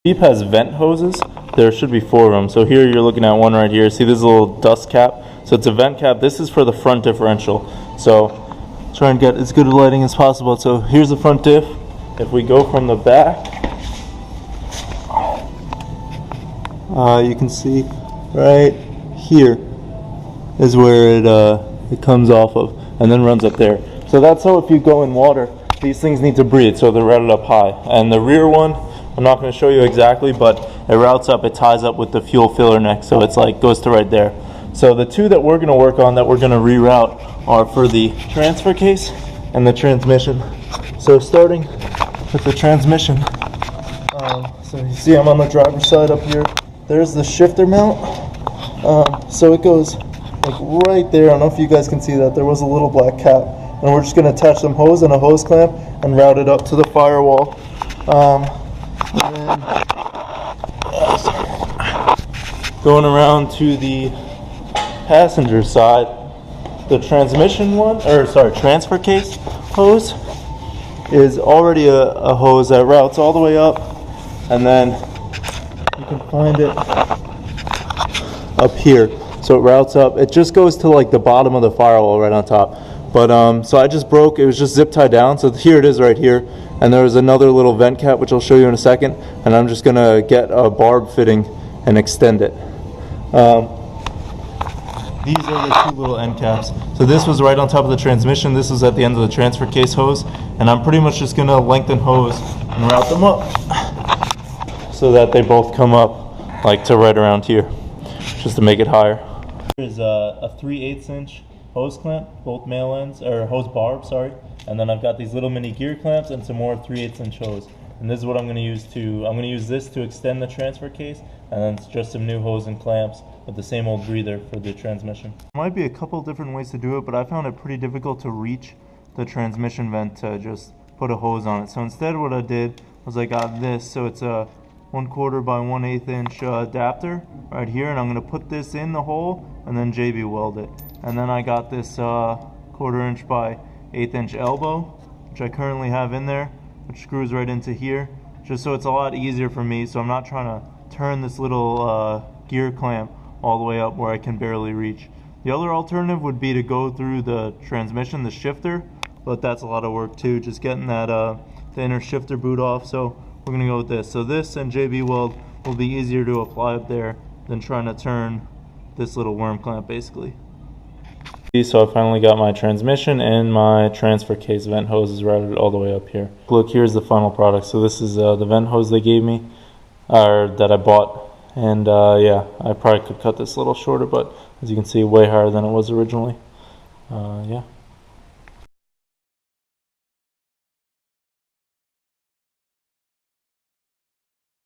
Jeep has vent hoses. There should be 4 of them. So here you're looking at one right here. See this little dust cap? So it's a vent cap. This is for the front differential. So try and get as good a lighting as possible. So here's the front diff. If we go from the back, you can see right here is where it comes off of and then runs up there. So that's how if you go in water, these things need to breathe, so they're routed up high. And the rear one, I'm not going to show you exactly, but it routes up, it ties up with the fuel filler neck, so it's like goes to right there. So the 2 that we're going to work on that we're going to reroute are for the transfer case and the transmission. So starting with the transmission, so you see I'm on the driver's side up here. There's the shifter mount. So it goes like right there. I don't know if you guys can see that. There was a little black cap. And we're just going to attach some hose and a hose clamp and route it up to the firewall. And then, going around to the passenger side, the transmission one, transfer case hose is already a hose that routes all the way up, and then you can find it up here. So it routes up. It just goes to like the bottom of the firewall right on top. But so I just broke, it was just zip tied down, so here it is right here, and there was another little vent cap which I'll show you in a second, and I'm just going to get a barb fitting and extend it. These are the 2 little end caps. So this was right on top of the transmission, this was at the end of the transfer case hose, and I'm pretty much just going to lengthen hose and route them up so that they both come up like to right around here, just to make it higher. Here's a 3/8 inch hose clamp, both male ends, or hose barb, sorry. And then I've got these little mini gear clamps and some more 3/8 inch hose. And this is what I'm going to use this to extend the transfer case, and then just some new hose and clamps with the same old breather for the transmission. There might be a couple different ways to do it, but I found it pretty difficult to reach the transmission vent to just put a hose on it. So instead what I did was I got this, so it's a 1/4 by 1/8 inch adapter right here, and I'm going to put this in the hole and then JB weld it. And then I got this 1/4 inch by 1/8 inch elbow, which I currently have in there, which screws right into here, just so it's a lot easier for me, so I'm not trying to turn this little gear clamp all the way up where I can barely reach. The other alternative would be to go through the transmission, the shifter, but that's a lot of work too, just getting that the inner shifter boot off, so we're going to go with this. So this and JB weld will be easier to apply up there than trying to turn this little worm clamp basically. So I finally got my transmission and my transfer case vent hoses routed all the way up here. Look, here's the final product. So this is the vent hose they gave me, or that I bought. And yeah, I probably could cut this a little shorter, but as you can see, way higher than it was originally. Yeah.